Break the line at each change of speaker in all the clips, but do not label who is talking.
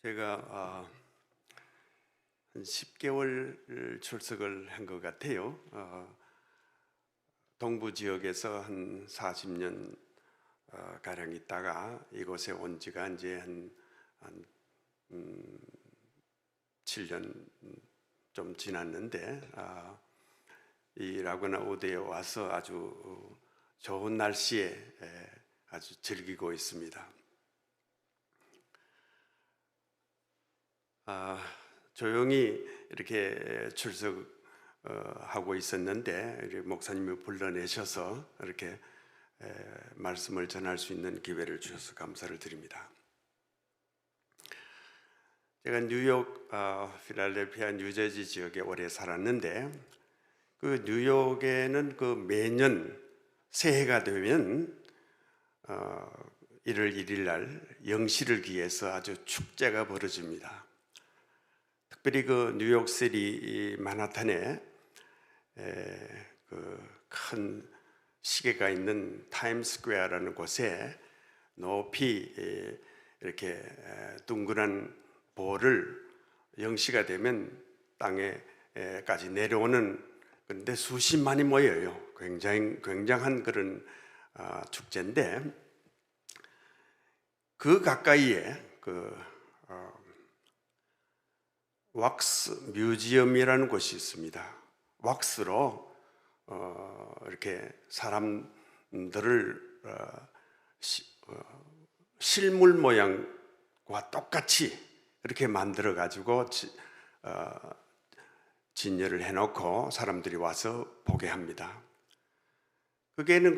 제가 한 10개월 출석을 한 것 같아요. 동부 지역에서 한 40년 가량 있다가 이곳에 온 지가 이제 한 7년 좀 지났는데 이 라구나 우대에 와서 아주 좋은 날씨에 아주 즐기고 있습니다. 조용히 이렇게 출석하고 있었는데 목사님이 불러내셔서 이렇게 말씀을 전할 수 있는 기회를 주셔서 감사를 드립니다. 제가 뉴욕, 필라델피아, 뉴저지 지역에 오래 살았는데 그 뉴욕에는 그 매년 새해가 되면 1월 1일 날 영시를 기해서 아주 축제가 벌어집니다. 특별히 그 뉴욕시티 만하탄에 그 큰 시계가 있는 타임스퀘어라는 곳에 높이 이렇게 둥근한 볼을 영시가 되면 땅에까지 내려오는, 그런데 수십만이 모여요. 굉장한 그런 축제인데 그 가까이에 왁스 뮤지엄이라는 곳이 있습니다. 왁스로 이렇게 사람들을 실물 모양과 똑같이 이렇게 만들어 가지고 진열을 해놓고 사람들이 와서 보게 합니다. 거기에는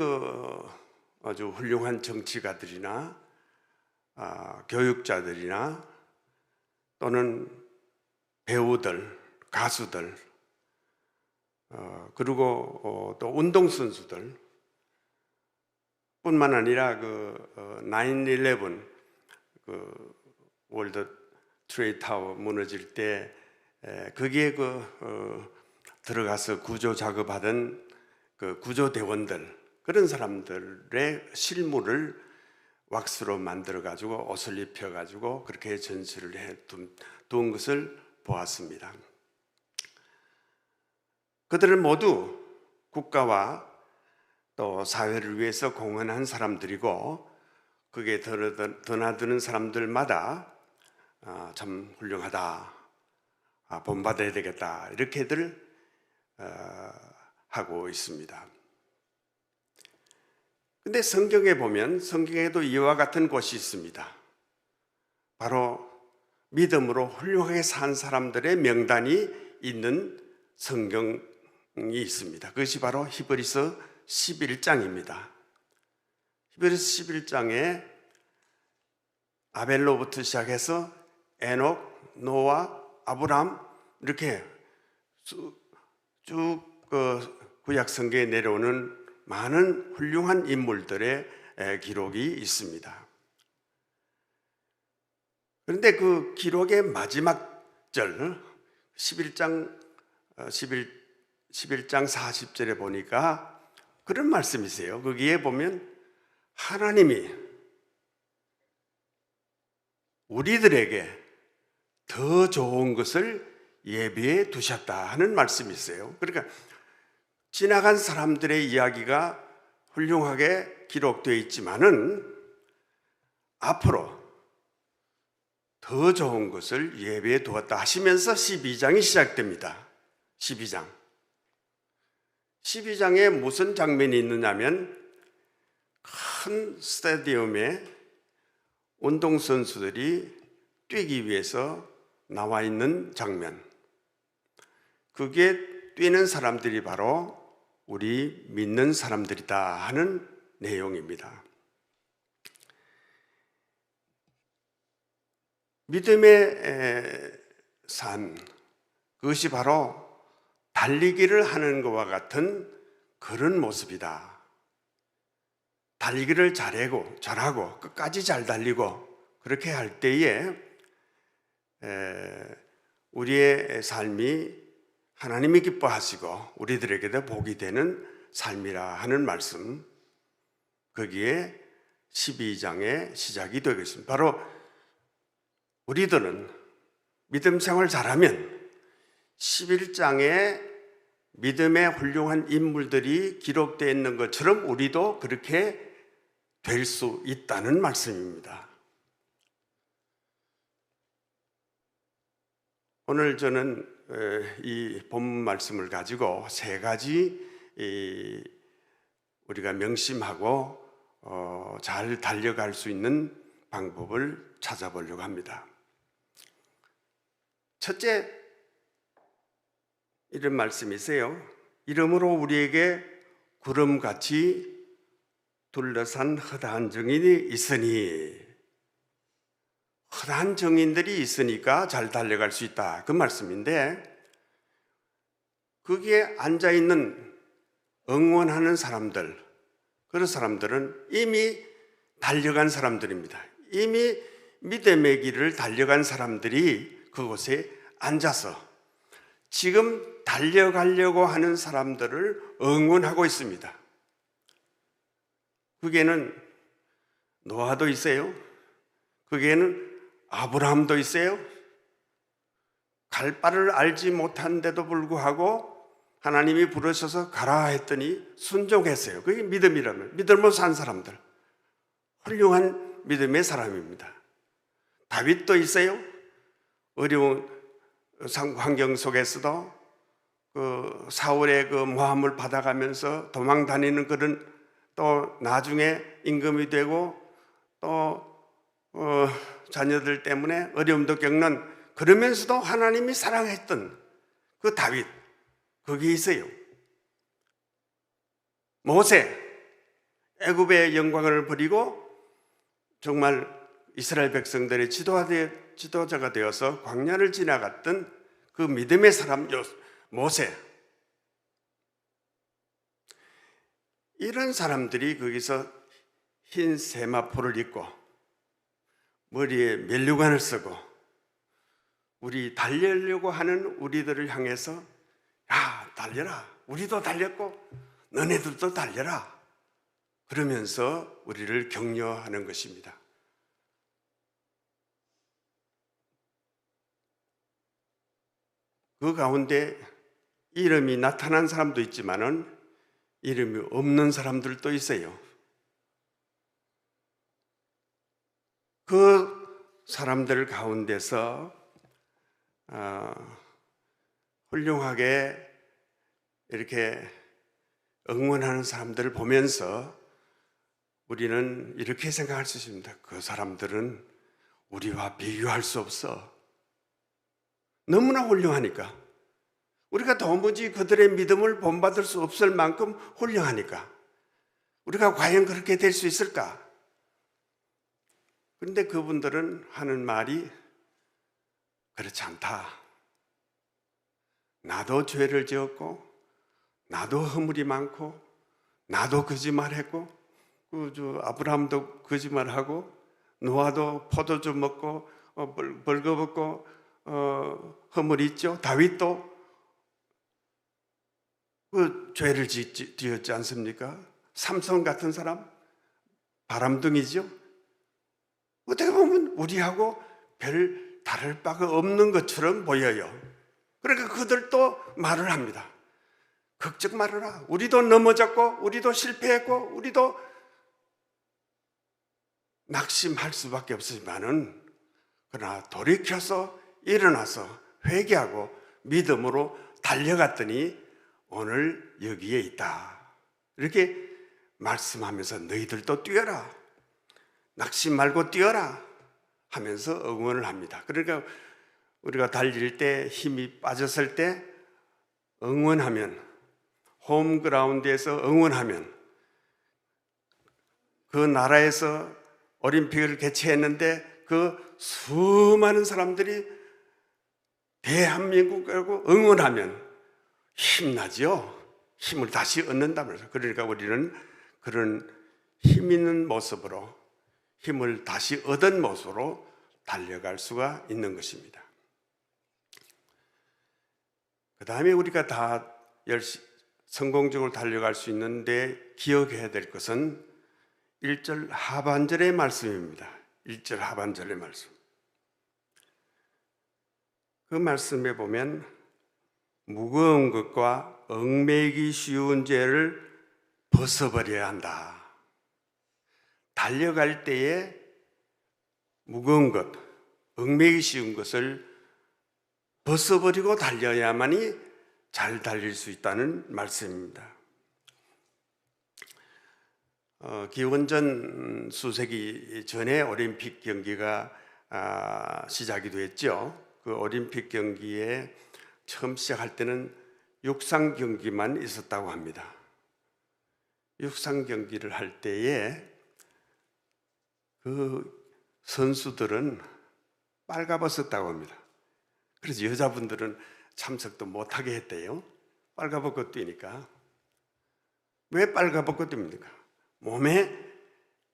아주 훌륭한 정치가들이나 교육자들이나 또는 배우들, 가수들, 그리고 또 운동선수들 뿐만 아니라 9/11 월드 트레이드 타워 무너질 때 거기에 들어가서 구조 작업하던 구조대원들, 그런 사람들의 실물을 왁스로 만들어 가지고 옷을 입혀 가지고 그렇게 전시를 해 둔 것을 보았습니다. 그들은 모두 국가와 또 사회를 위해서 공헌한 사람들이고 그게 드나드는 사람들마다 참 훌륭하다, 본받아야 되겠다, 이렇게들 하고 있습니다. 근데 성경에 보면 성경에도 이와 같은 곳이 있습니다. 바로 믿음으로 훌륭하게 산 사람들의 명단이 있는 성경이 있습니다. 그것이 바로 히브리서 11장입니다. 히브리서 11장에 아벨로부터 시작해서 에녹, 노아, 아브람 이렇게 쭉 구약 성경에 내려오는 많은 훌륭한 인물들의 기록이 있습니다. 그런데 그 기록의 마지막 절 11장 40절에 보니까 그런 말씀이세요. 거기에 보면 하나님이 우리들에게 더 좋은 것을 예비해 두셨다 하는 말씀이 있어요. 그러니까 지나간 사람들의 이야기가 훌륭하게 기록되어 있지만은 앞으로 더 좋은 것을 예비해 두었다 하시면서 12장이 시작됩니다. 12장에 무슨 장면이 있느냐면 큰 스타디움에 운동선수들이 뛰기 위해서 나와 있는 장면, 그게 뛰는 사람들이 바로 우리 믿는 사람들이다 하는 내용입니다. 믿음의 삶, 그것이 바로 달리기를 하는 것과 같은 그런 모습이다. 달리기를 잘하고 끝까지 잘 달리고 그렇게 할 때에 우리의 삶이 하나님이 기뻐하시고 우리들에게도 복이 되는 삶이라 하는 말씀, 거기에 12장의 시작이 되겠습니다. 바로 우리들은 믿음 생활 잘하면 11장에 믿음의 훌륭한 인물들이 기록되어 있는 것처럼 우리도 그렇게 될 수 있다는 말씀입니다. 오늘 저는 이 본문 말씀을 가지고 세 가지 우리가 명심하고 잘 달려갈 수 있는 방법을 찾아보려고 합니다. 첫째, 이런 말씀이 있어요. 이러므로 우리에게 구름같이 둘러싼 허다한 증인이 있으니, 허다한 증인들이 있으니까 잘 달려갈 수 있다, 그 말씀인데, 거기에 앉아있는 응원하는 사람들, 그런 사람들은 이미 달려간 사람들입니다. 이미 믿음의 길을 달려간 사람들이 그곳에 앉아서 지금 달려가려고 하는 사람들을 응원하고 있습니다. 거기에는 노아도 있어요. 거기에는 아브라함도 있어요. 갈 바를 알지 못한데도 불구하고 하나님이 부르셔서 가라 했더니 순종했어요. 그게 믿음이라면, 믿음으로 산 사람들, 훌륭한 믿음의 사람입니다. 다윗도 있어요. 어려운 환경 속에서도 그 사울의 그 모함을 받아가면서 도망 다니는 그런, 또 나중에 임금이 되고 또 자녀들 때문에 어려움도 겪는, 그러면서도 하나님이 사랑했던 그 다윗, 거기 있어요. 모세, 애굽의 영광을 버리고 정말 이스라엘 백성들의 지도자가 되어서 광야를 지나갔던 그 믿음의 사람 모세, 이런 사람들이 거기서 흰 세마포를 입고 머리에 면류관을 쓰고 우리 달리려고 하는 우리들을 향해서, 야, 달려라, 우리도 달렸고 너네들도 달려라, 그러면서 우리를 격려하는 것입니다. 그 가운데 이름이 나타난 사람도 있지만은 이름이 없는 사람들도 있어요. 그 사람들 가운데서 훌륭하게 이렇게 응원하는 사람들을 보면서 우리는 이렇게 생각할 수 있습니다. 그 사람들은 우리와 비교할 수 없어. 너무나 훌륭하니까. 우리가 도무지 그들의 믿음을 본받을 수 없을 만큼 훌륭하니까 우리가 과연 그렇게 될 수 있을까? 그런데 그분들은 하는 말이 그렇지 않다. 나도 죄를 지었고, 나도 허물이 많고, 나도 거짓말했고, 아브라함도 거짓말하고, 노아도 포도주 먹고 벌거벗고 허물이 있죠. 다윗도 그 죄를 지었지 않습니까? 삼손 같은 사람 바람둥이죠. 어떻게 보면 우리하고 별 다를 바가 없는 것처럼 보여요. 그러니까 그들도 말을 합니다. 걱정 말아라. 우리도 넘어졌고, 우리도 실패했고, 우리도 낙심할 수밖에 없지만은, 그러나 돌이켜서 일어나서 회개하고 믿음으로 달려갔더니 오늘 여기에 있다. 이렇게 말씀하면서 너희들도 뛰어라. 낙심 말고 뛰어라 하면서 응원을 합니다. 그러니까 우리가 달릴 때 힘이 빠졌을 때 응원하면, 홈그라운드에서 응원하면, 그 나라에서 올림픽을 개최했는데 그 수많은 사람들이 대한민국하고 응원하면 힘나죠. 힘을 다시 얻는다면서. 그러니까 우리는 그런 힘 있는 모습으로, 힘을 다시 얻은 모습으로 달려갈 수가 있는 것입니다. 그 다음에 우리가 다 성공적으로 달려갈 수 있는데 기억해야 될 것은 1절 하반절의 말씀입니다. 1절 하반절의 말씀. 그 말씀에 보면 무거운 것과 얽매이기 쉬운 죄를 벗어버려야 한다. 달려갈 때에 무거운 것, 얽매이기 쉬운 것을 벗어버리고 달려야만이 잘 달릴 수 있다는 말씀입니다. 기원전 수세기 전에 올림픽 경기가 시작이 됐죠. 그 올림픽 경기에 처음 시작할 때는 육상 경기만 있었다고 합니다. 육상 경기를 할 때에 그 선수들은 빨가벗었다고 합니다. 그래서 여자분들은 참석도 못하게 했대요. 빨가벗고 뛰니까. 왜 빨가벗고 뜁니까? 몸에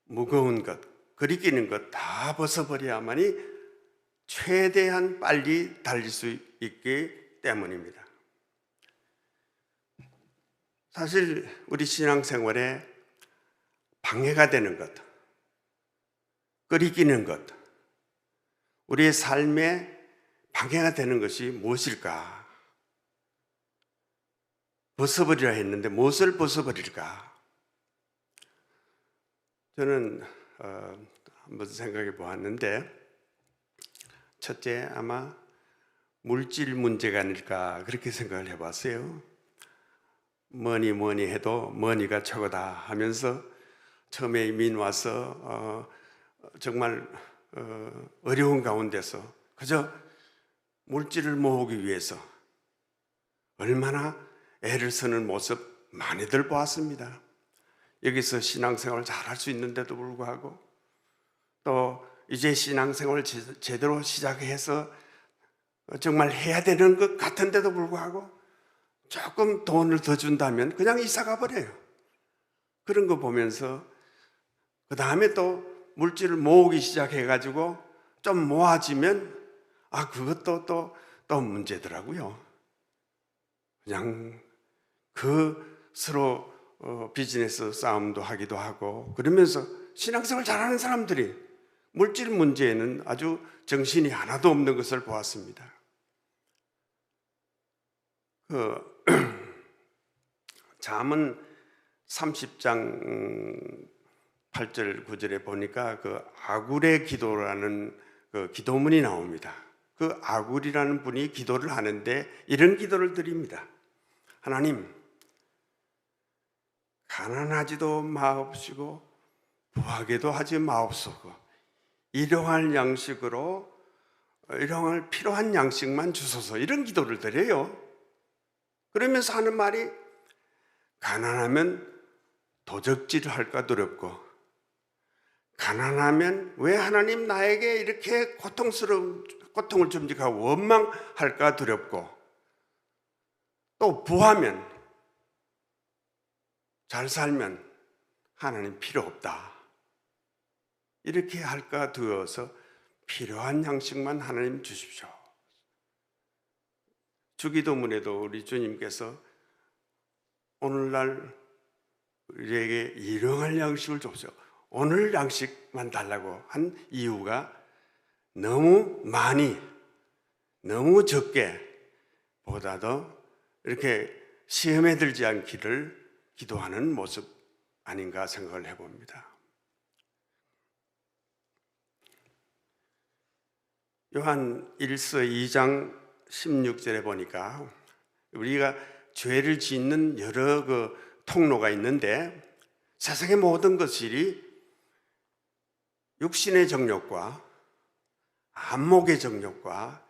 무거운 것, 거리끼는 것 다 벗어버려야만이 최대한 빨리 달릴 수 있기 때문입니다. 사실 우리 신앙생활에 방해가 되는 것, 거리끼는 것, 우리의 삶에 방해가 되는 것이 무엇일까? 벗어버리라 했는데 무엇을 벗어버릴까? 저는 한번 생각해 보았는데, 첫째 아마 물질 문제가 아닐까 그렇게 생각을 해봤어요. 뭐니 해도 머니가 최고다 하면서 처음에 이민 와서 정말 어려운 가운데서 그저 물질을 모으기 위해서 얼마나 애를 쓰는 모습 많이들 보았습니다. 여기서 신앙생활을 잘할 수 있는데도 불구하고, 또 이제 신앙생활을 제대로 시작해서 정말 해야 되는 것 같은데도 불구하고 조금 돈을 더 준다면 그냥 이사가 버려요. 그런 거 보면서 그 다음에 또 물질을 모으기 시작해가지고 좀 모아지면 그것도 또 문제더라고요. 그냥 서로 비즈니스 싸움도 하기도 하고 그러면서 신앙생활 잘하는 사람들이 물질 문제에는 아주 정신이 하나도 없는 것을 보았습니다. 잠언 30장 8절 9절에 보니까 그 아굴의 기도라는 그 기도문이 나옵니다. 그 아굴이라는 분이 기도를 하는데 이런 기도를 드립니다. 하나님, 가난하지도 마옵시고 부하게도 하지 마옵소서. 일용할 양식으로 일용할 필요한 양식만 주소서. 이런 기도를 드려요. 그러면서 하는 말이, 가난하면 도적질을 할까 두렵고, 가난하면 왜 하나님 나에게 이렇게 고통을 줍니까? 원망할까 두렵고, 또 부하면, 잘 살면 하나님 필요 없다, 이렇게 할까 두어서 필요한 양식만 하나님 주십시오. 주기도문에도 우리 주님께서 오늘날 우리에게 일용할 양식을 줍시오, 오늘 양식만 달라고 한 이유가 너무 많이, 너무 적게 보다도 이렇게 시험에 들지 않기를 기도하는 모습 아닌가 생각을 해봅니다. 요한 1서 2장 16절에 보니까 우리가 죄를 짓는 여러 통로가 있는데, 세상의 모든 것이 육신의 정욕과 안목의 정욕과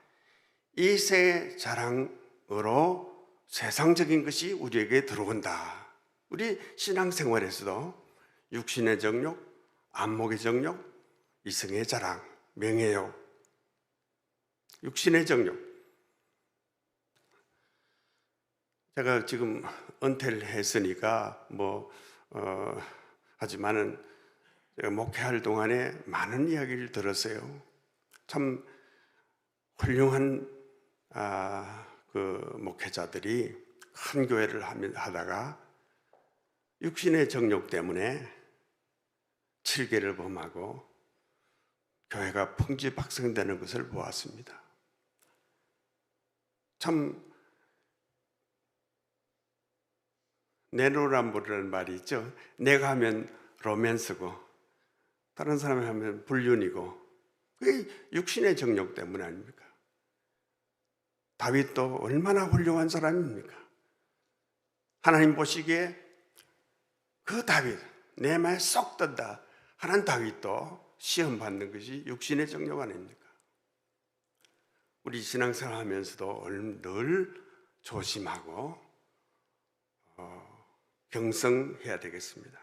이세의 자랑으로 세상적인 것이 우리에게 들어온다. 우리 신앙생활에서도 육신의 정욕, 안목의 정욕, 이성의 자랑, 명예욕, 육신의 정욕. 제가 지금 은퇴를 했으니까 하지만은 제가 목회할 동안에 많은 이야기를 들었어요. 참 훌륭한 그 목회자들이 큰 교회를 하다가 육신의 정욕 때문에 칠계를 범하고 교회가 풍지박성되는 것을 보았습니다. 참 내로남불이라는 말이 있죠. 내가 하면 로맨스고 다른 사람이 하면 불륜이고, 그게 육신의 정욕 때문 아닙니까? 다윗도 얼마나 훌륭한 사람입니까? 하나님 보시기에 그 다윗, 내 말에 쏙 든다 하는 다윗도 시험 받는 것이 육신의 정욕 아닙니까? 우리 신앙생활 하면서도 늘 조심하고 경성해야 되겠습니다.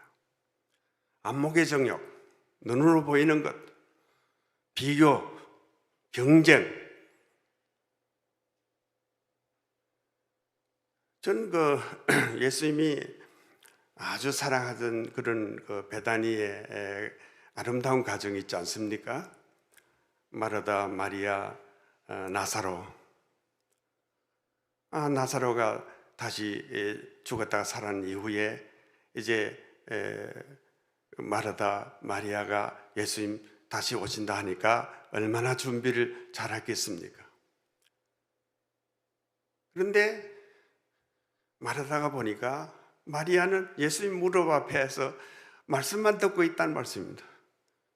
안목의 정욕, 눈으로 보이는 것, 비교, 경쟁. 전 예수님이 아주 사랑하던 그런 베다니의 아름다운 가정이 있지 않습니까? 마르다, 마리아, 나사로. 나사로가 다시 죽었다가 살아난 이후에 이제 마르다, 마리아가 예수님 다시 오신다 하니까 얼마나 준비를 잘했겠습니까? 그런데 마르다가 보니까 마리아는 예수님 무릎 앞에서 말씀만 듣고 있다는 말씀입니다.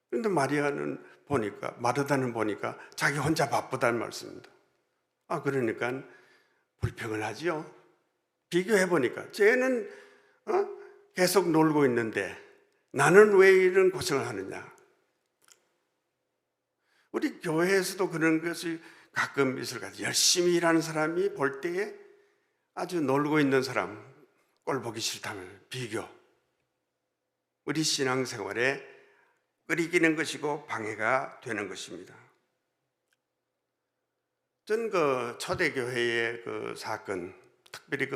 그런데 마르다는 보니까 자기 혼자 바쁘다는 말씀입니다. 그러니까 불평을 하지요. 비교해 보니까 쟤는 계속 놀고 있는데 나는 왜 이런 고생을 하느냐. 우리 교회에서도 그런 것이 가끔 있을 것 같아요. 열심히 일하는 사람이 볼 때에 아주 놀고 있는 사람 꼴 보기 싫다면 비교. 우리 신앙생활에 끓이기는 것이고 방해가 되는 것입니다. 전 초대교회의 사건, 특별히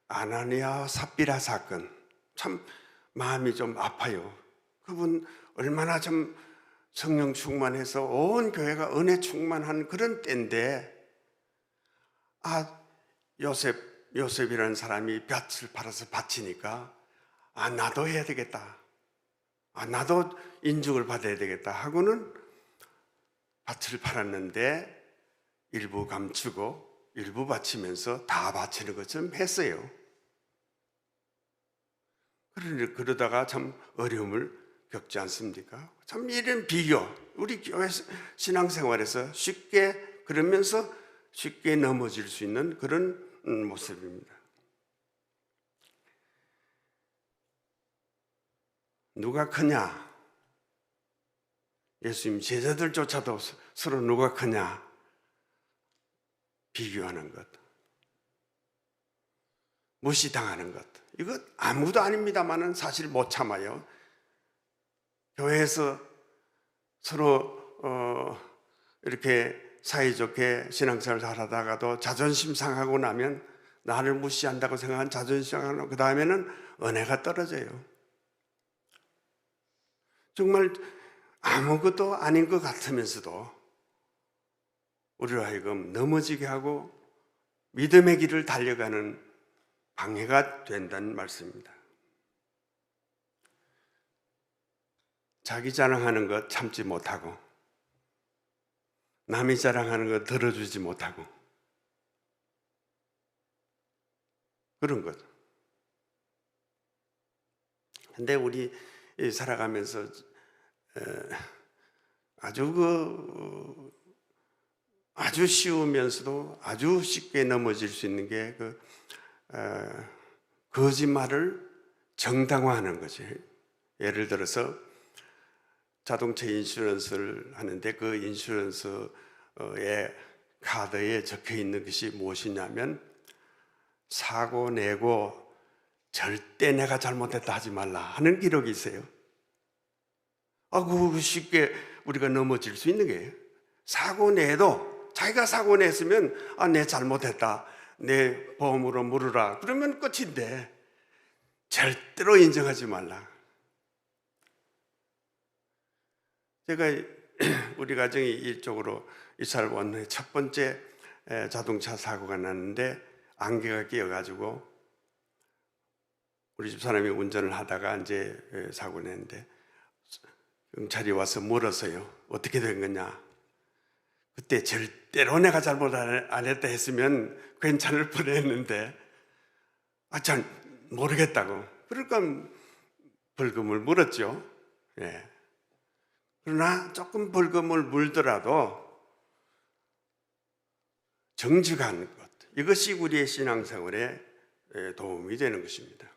아나니아 삽비라 사건, 참 마음이 좀 아파요. 그분 얼마나 좀 성령 충만해서 온 교회가 은혜 충만한 그런 때인데, 요셉이라는 사람이 밭을 팔아서 바치니까 나도 해야 되겠다, 나도 인중을 받아야 되겠다 하고는 밭을 팔았는데 일부 감추고 일부 바치면서 다 바치는 것처럼 했어요. 그러다가 참 어려움을 겪지 않습니까? 참 이런 비교, 우리 교회 신앙생활에서 그러면서 쉽게 넘어질 수 있는 그런 모습입니다. 누가 크냐? 예수님 제자들조차도 서로 누가 크냐? 비교하는 것, 무시당하는 것, 이거 아무도 아닙니다만은 사실 못 참아요. 교회에서 서로 이렇게 사이좋게 신앙생활을 하다가도 자존심 상하고 나면, 나를 무시한다고 생각한 자존심 상하고 그 다음에는 은혜가 떨어져요. 정말 아무것도 아닌 것 같으면서도 우리로 하여금 넘어지게 하고 믿음의 길을 달려가는 방해가 된다는 말씀입니다. 자기 자랑하는 것 참지 못하고 남이 자랑하는 것 들어주지 못하고 그런 거죠. 근데 우리 살아가면서 아주 쉬우면서도 아주 쉽게 넘어질 수 있는 게 거짓말을 정당화하는 거지. 예를 들어서 자동차 인슈런스를 하는데 그 인슈런스의 카드에 적혀 있는 것이 무엇이냐면, 사고 내고 절대 내가 잘못했다 하지 말라 하는 기록이 있어요. 그거 쉽게 우리가 넘어질 수 있는 거예요. 사고 내도 자기가 사고 냈으면 내 잘못했다, 내 보험으로 물으라, 그러면 끝인데 절대로 인정하지 말라. 제가 우리 가정이 이쪽으로 이사를 온 후에 첫 번째 자동차 사고가 났는데 안개가 끼어가지고 우리 집 사람이 운전을 하다가 이제 사고 냈는데 경찰이 와서 물었어요. 어떻게 된 거냐? 그때 절대로 내가 잘못 안 했다 했으면 괜찮을 뻔했는데 잘 모르겠다고. 그러니까 벌금을 물었죠. 예. 그러나 조금 벌금을 물더라도 정직한 것, 이것이 우리의 신앙생활에 도움이 되는 것입니다.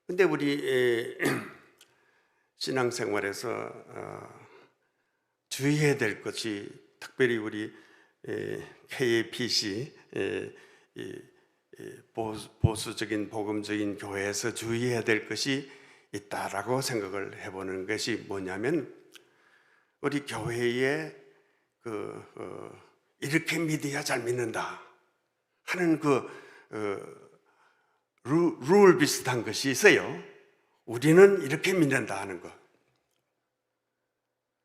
근데 우리 신앙생활에서 주의해야 될 것이, 특별히 우리 KAPC 보수적인 복음적인 교회에서 주의해야 될 것이 있다라고 생각을 해보는 것이 뭐냐면, 우리 교회에 이렇게 믿어야 잘 믿는다 하는 룰 비슷한 것이 있어요. 우리는 이렇게 믿는다 하는 것,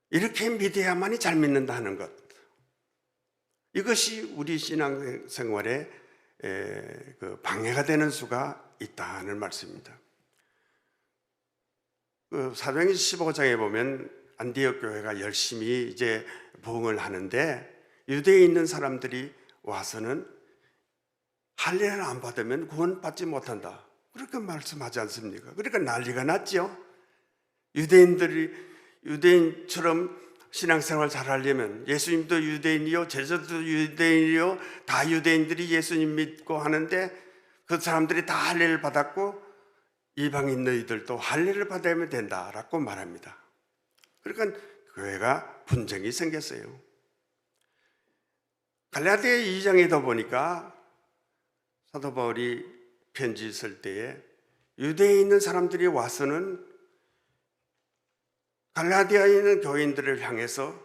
이렇게 믿어야만이 잘 믿는다 하는 것, 이것이 우리 신앙생활에 방해가 되는 수가 있다는 말씀입니다. 사도행전 15장에 보면 안디옥 교회가 열심히 이제 부흥을 하는데, 유대에 있는 사람들이 와서는 할례를 안 받으면 구원받지 못한다, 그렇게 말씀하지 않습니까? 그러니까 난리가 났죠. 유대인처럼 신앙생활 잘 하려면, 예수님도 유대인이요, 제자도 유대인이요, 다 유대인들이 예수님 믿고 하는데 그 사람들이 다 할례를 받았고 이방인 너희들도 할례를 받아야 된다라고 말합니다. 그러니까 교회가 분쟁이 생겼어요. 갈라디아 2장에도 보니까 사도 바울이 편지 쓸 때에 유대에 있는 사람들이 와서는 갈라디아에 있는 교인들을 향해서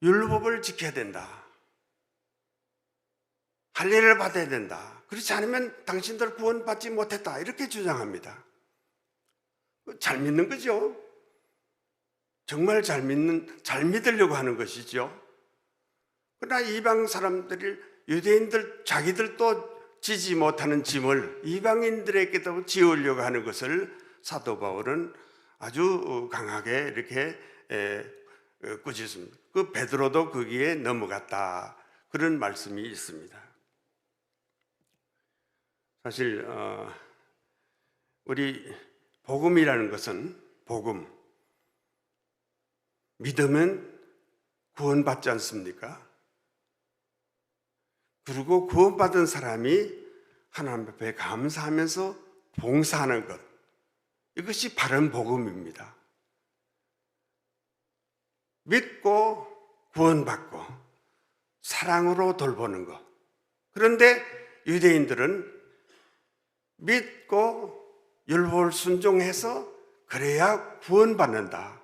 율법을 지켜야 된다, 할례를 받아야 된다, 그렇지 않으면 당신들 구원받지 못했다, 이렇게 주장합니다. 잘 믿는 거죠. 정말 잘 믿으려고 하는 것이죠. 그러나 이방 사람들이, 유대인들 자기들도 지지 못하는 짐을 이방인들에게도 지우려고 하는 것을 사도 바울은 아주 강하게 이렇게 꾸짖습니다. 베드로도 거기에 넘어갔다, 그런 말씀이 있습니다. 사실 우리 복음이라는 것은, 복음, 믿으면 구원받지 않습니까? 그리고 구원받은 사람이 하나님 앞에 감사하면서 봉사하는 것, 이것이 바른 복음입니다. 믿고 구원받고 사랑으로 돌보는 것. 그런데 유대인들은 믿고 율법을 순종해서 그래야 구원받는다,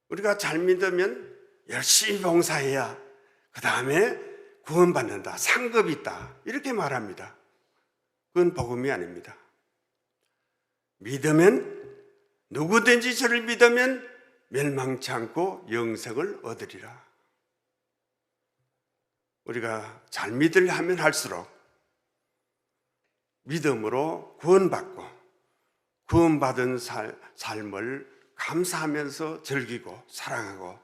우리가 잘 믿으면 열심히 봉사해야 그 다음에 구원받는다, 상급이 있다, 이렇게 말합니다. 그건 복음이 아닙니다. 믿으면, 누구든지 저를 믿으면 멸망치 않고 영생을 얻으리라. 우리가 잘 믿으려 하면 할수록 믿음으로 구원받고 구원받은 삶을 감사하면서 즐기고 사랑하고,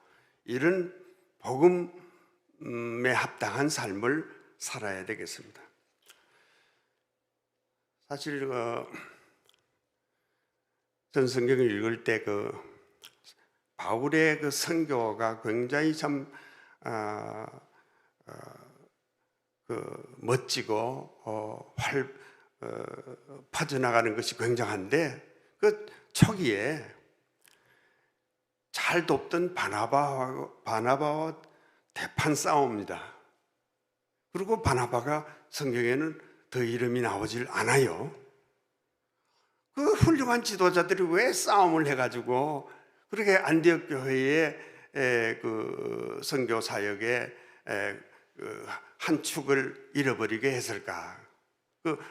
이런 복음에 합당한 삶을 살아야 되겠습니다. 사실 전 성경을 읽을 때 바울의 선교가 굉장히 참 멋지고 퍼져나가는 것이 굉장한데, 그 초기에 잘 돕던 바나바와 대판 싸웁니다. 그리고 바나바가 성경에는 더 이름이 나오질 않아요. 그 훌륭한 지도자들이 왜 싸움을 해가지고 그렇게 안디옥 교회의 그 선교 사역의 한 축을 잃어버리게 했을까?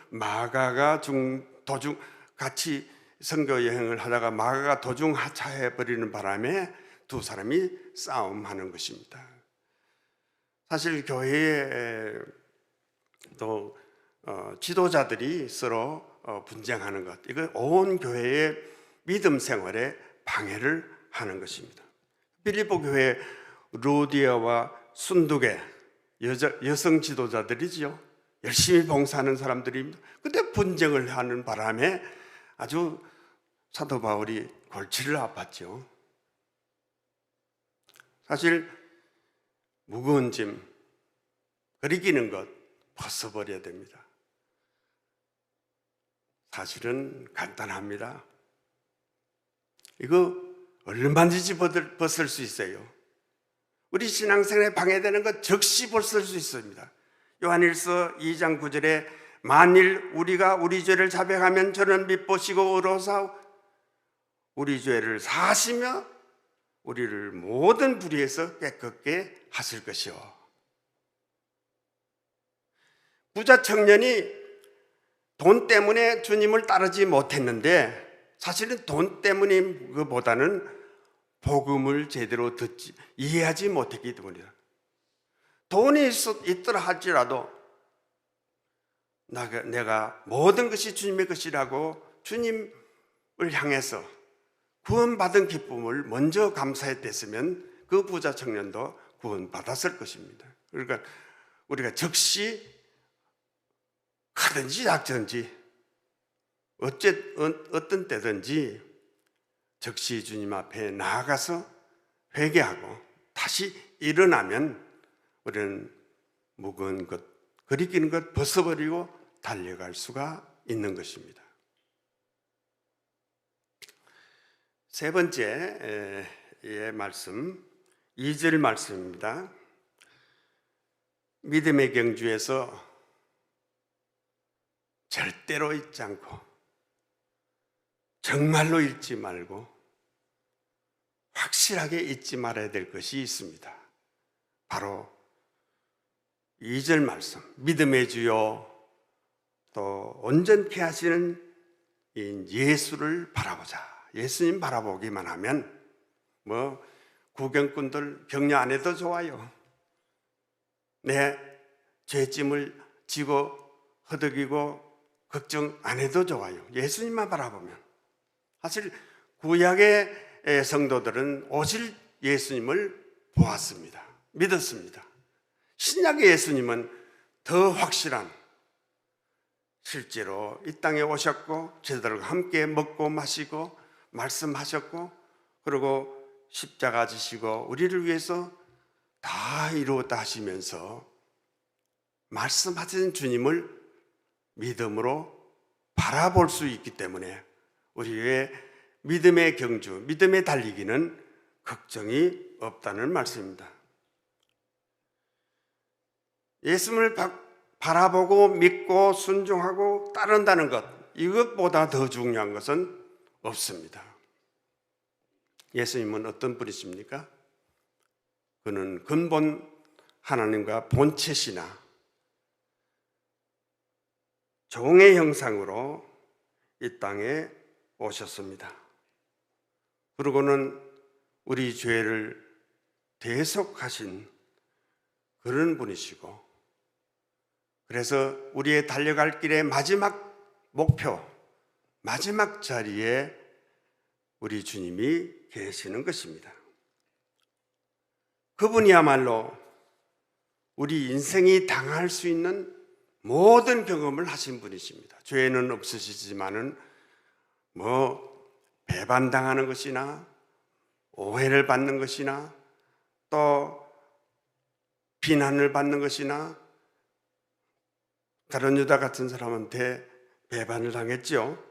마가가 도중 같이 선교 여행을 하다가 마가가 도중 하차해 버리는 바람에 두 사람이 싸움하는 것입니다. 사실 교회에 또 지도자들이 서로 분쟁하는 것, 이거 온 교회의 믿음 생활에 방해를 하는 것입니다. 빌립보 교회 로디아와 순두계 여성 지도자들이지요. 열심히 봉사하는 사람들입니다. 그때 분쟁을 하는 바람에 아주 사도 바울이 골치를 아팠죠. 사실 무거운 짐, 그리기는 것 벗어버려야 됩니다. 사실은 간단합니다. 이거 얼마든지 벗을 수 있어요. 우리 신앙생활에 방해되는 것 즉시 벗을 수 있습니다. 요한일서 2장 9절에 만일 우리가 우리 죄를 자백하면 저는 미보시고 의로사 우리 죄를 사하시며 우리를 모든 불의에서 깨끗게 하실 것이요. 부자 청년이 돈 때문에 주님을 따르지 못했는데 사실은 돈 때문인 것보다는 복음을 제대로 이해하지 못했기 때문이다. 돈이 있더라 할지라도 내가 모든 것이 주님의 것이라고 주님을 향해서 구원받은 기쁨을 먼저 감사했댔으면 그 부자 청년도 구원받았을 것입니다. 그러니까 우리가 즉시 하든지 약든지 어떤 때든지 즉시 주님 앞에 나아가서 회개하고 다시 일어나면 우리는 무거운 것, 그리기는 것 벗어버리고 달려갈 수가 있는 것입니다. 세 번째 말씀, 2절 말씀입니다. 믿음의 경주에서 절대로 잊지 않고 정말로 잊지 말고 확실하게 잊지 말아야 될 것이 있습니다. 바로 2절 말씀, 믿음의 주요 또 온전케 하시는 예수를 바라보자. 예수님 바라보기만 하면 구경꾼들 격려 안 해도 좋아요. 내 죄짐을 지고 허덕이고 걱정 안 해도 좋아요. 예수님만 바라보면. 사실 구약의 성도들은 오실 예수님을 보았습니다. 믿었습니다. 신약의 예수님은 더 확실한, 실제로 이 땅에 오셨고 저희들과 함께 먹고 마시고 말씀하셨고 그리고 십자가 지시고 우리를 위해서 다 이루었다 하시면서 말씀하신 주님을 믿음으로 바라볼 수 있기 때문에 우리의 믿음의 경주, 믿음의 달리기는 걱정이 없다는 말씀입니다. 예수님을 바라보고 믿고 순종하고 따른다는 것, 이것보다 더 중요한 것은 없습니다. 예수님은 어떤 분이십니까? 그는 근본 하나님과 본체시나 종의 형상으로 이 땅에 오셨습니다. 그리고는 우리 죄를 대속하신 그런 분이시고, 그래서 우리의 달려갈 길의 마지막 목표, 마지막 자리에 우리 주님이 계시는 것입니다. 그분이야말로 우리 인생이 당할 수 있는 모든 경험을 하신 분이십니다. 죄는 없으시지만은 배반당하는 것이나 오해를 받는 것이나 또 비난을 받는 것이나 다른 유다 같은 사람한테 배반을 당했죠.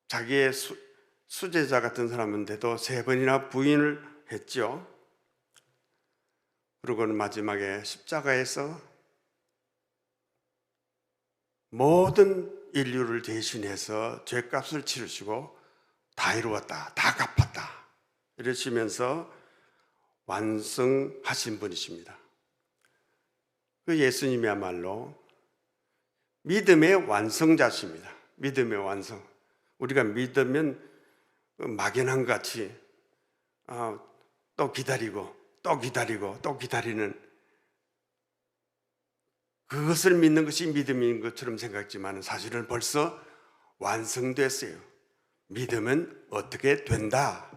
자기의 수제자 같은 사람한테도 3번이나 부인을 했죠. 그리고는 마지막에 십자가에서 모든 인류를 대신해서 죄값을 치르시고 다 이루었다, 다 갚았다 이러시면서 완성하신 분이십니다. 그 예수님이야말로 믿음의 완성자십니다. 믿음의 완성. 우리가 믿으면 막연한 것 같이 또 기다리고 또 기다리고 또 기다리는, 그것을 믿는 것이 믿음인 것처럼 생각했지만 사실은 벌써 완성됐어요. 믿으면 어떻게 된다.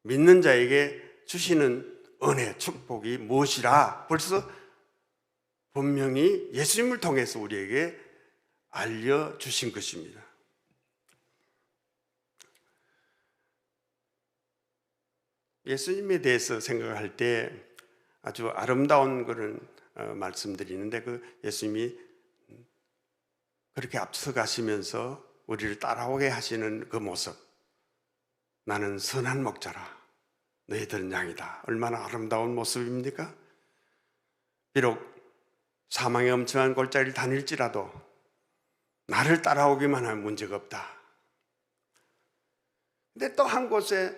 믿는 자에게 주시는 은혜, 축복이 무엇이라 벌써 분명히 예수님을 통해서 우리에게 알려주신 것입니다. 예수님에 대해서 생각할 때 아주 아름다운 그런 말씀드리는데, 그 예수님이 그렇게 앞서가시면서 우리를 따라오게 하시는 그 모습, 나는 선한 목자라 너희들은 양이다. 얼마나 아름다운 모습입니까? 비록 사망의 엄청난 골짜기를 다닐지라도 나를 따라오기만 하면 문제가 없다. 근데 또 한 곳에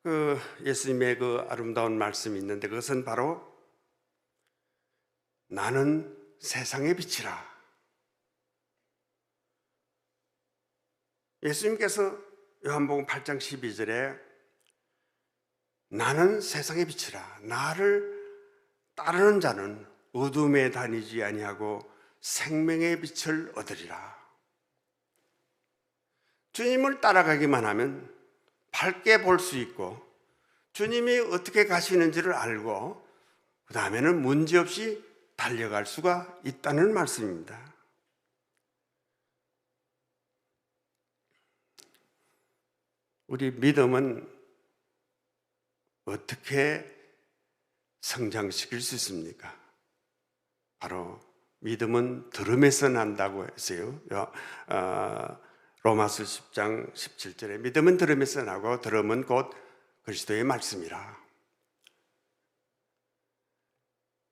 그 예수님의 그 아름다운 말씀이 있는데, 그것은 바로 나는 세상의 빛이라. 예수님께서 요한복음 8장 12절에 나는 세상의 빛이라, 나를 따르는 자는 어둠에 다니지 아니하고 생명의 빛을 얻으리라. 주님을 따라가기만 하면 밝게 볼 수 있고 주님이 어떻게 가시는지를 알고 그 다음에는 문제없이 달려갈 수가 있다는 말씀입니다. 우리 믿음은 어떻게 성장시킬 수 있습니까? 바로 믿음은 들음에서 난다고 했어요. 로마서 10장 17절에 믿음은 들음에서 나고 들음은 곧 그리스도의 말씀이라.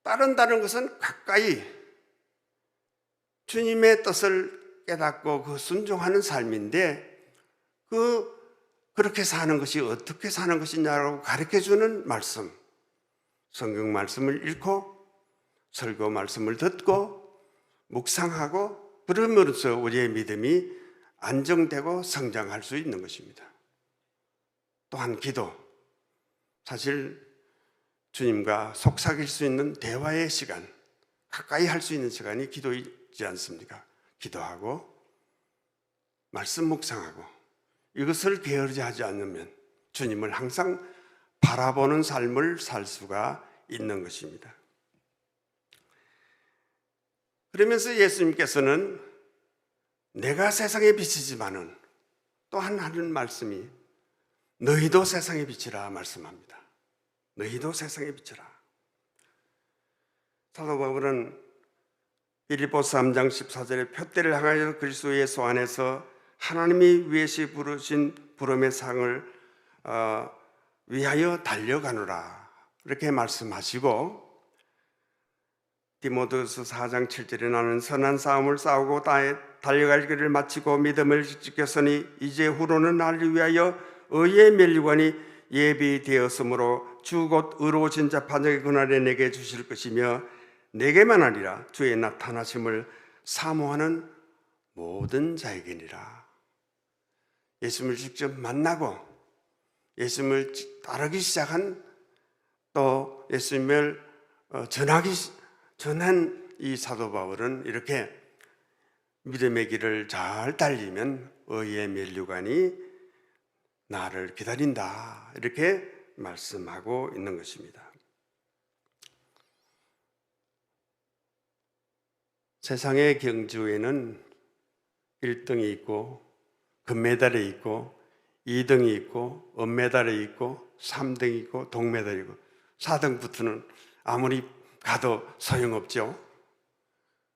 따른다는 것은 가까이 주님의 뜻을 깨닫고 그 순종하는 삶인데, 그렇게 사는 것이 어떻게 사는 것이냐라고 가르쳐주는 말씀, 성경 말씀을 읽고 설교 말씀을 듣고 묵상하고 그러면서 우리의 믿음이 안정되고 성장할 수 있는 것입니다. 또한 기도, 사실 주님과 속삭일 수 있는 대화의 시간, 가까이 할 수 있는 시간이 기도이지 않습니까? 기도하고 말씀 묵상하고 이것을 게으르지 하지 않으면 주님을 항상 바라보는 삶을 살 수가 있는 것입니다. 그러면서 예수님께서는 내가 세상의 빛이지만은 또한 하는 말씀이 너희도 세상의 빛이라 말씀합니다. 너희도 세상의 빛이라. 사도 바울은 빌립보서 3장 14절에 표대를 향하여 그리스도 예수 안에서 하나님이 위에서 부르신 부름의 상을 위하여 달려가노라 이렇게 말씀하시고, 디모데후서 4장 7절에 나는 선한 싸움을 싸우고 달려갈 길을 마치고 믿음을 지켰으니 이제 후로는 나를 위하여 의의 면류관이 예비되었으므로 주 곧 의로우신 자판장의 그날에 내게 주실 것이며 내게만 아니라 주의 나타나심을 사모하는 모든 자에게니라. 예수님을 직접 만나고 예수님을 따르기 시작한, 또 예수님을 전한 이 사도 바울은 이렇게 믿음의 길을 잘 달리면 의의 면류관이 나를 기다린다 이렇게 말씀하고 있는 것입니다. 세상의 경주에는 1등이 있고 금메달이 있고 2등이 있고 은메달이 있고 3등이 있고 동메달이 있고 4등부터는 아무리 가도 소용없죠.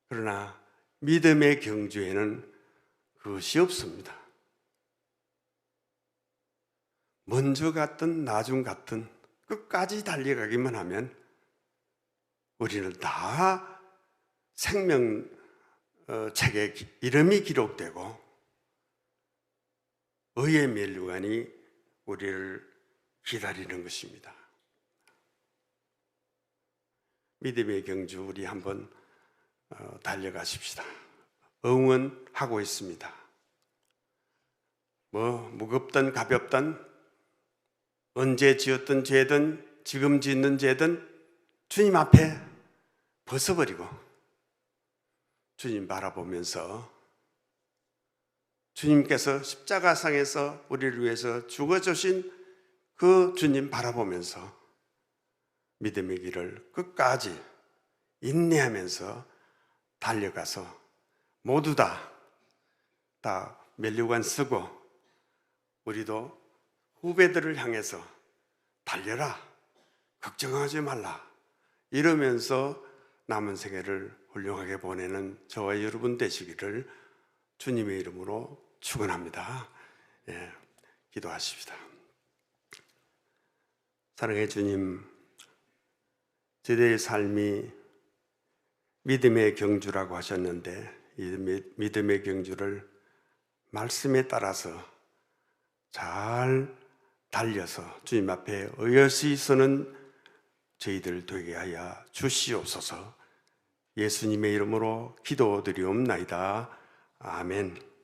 그러나 믿음의 경주에는 그것이 없습니다. 먼저 갔든 나중 갔든 끝까지 달려가기만 하면 우리는 다 생명책에 이름이 기록되고 의의 면류관이 우리를 기다리는 것입니다. 믿음의 경주 우리 한번 달려가십시다. 응원하고 있습니다. 무겁든 가볍든 언제 지었던 죄든 지금 짓는 죄든 주님 앞에 벗어버리고 주님 바라보면서 주님께서 십자가상에서 우리를 위해서 죽어주신 그 주님 바라보면서 믿음의 길을 끝까지 인내하면서 달려가서 모두 다 면류관 쓰고 우리도 후배들을 향해서 달려라, 걱정하지 말라 이러면서 남은 생애를 훌륭하게 보내는 저와 여러분 되시기를 주님의 이름으로 축원합니다. 기도하십시다. 사랑의 주님, 저희의 삶이 믿음의 경주라고 하셨는데 이 믿음의 경주를 말씀에 따라서 잘 달려서 주님 앞에 의젓이 서는 저희들 되게 하여 주시옵소서. 예수님의 이름으로 기도드리옵나이다. 아멘.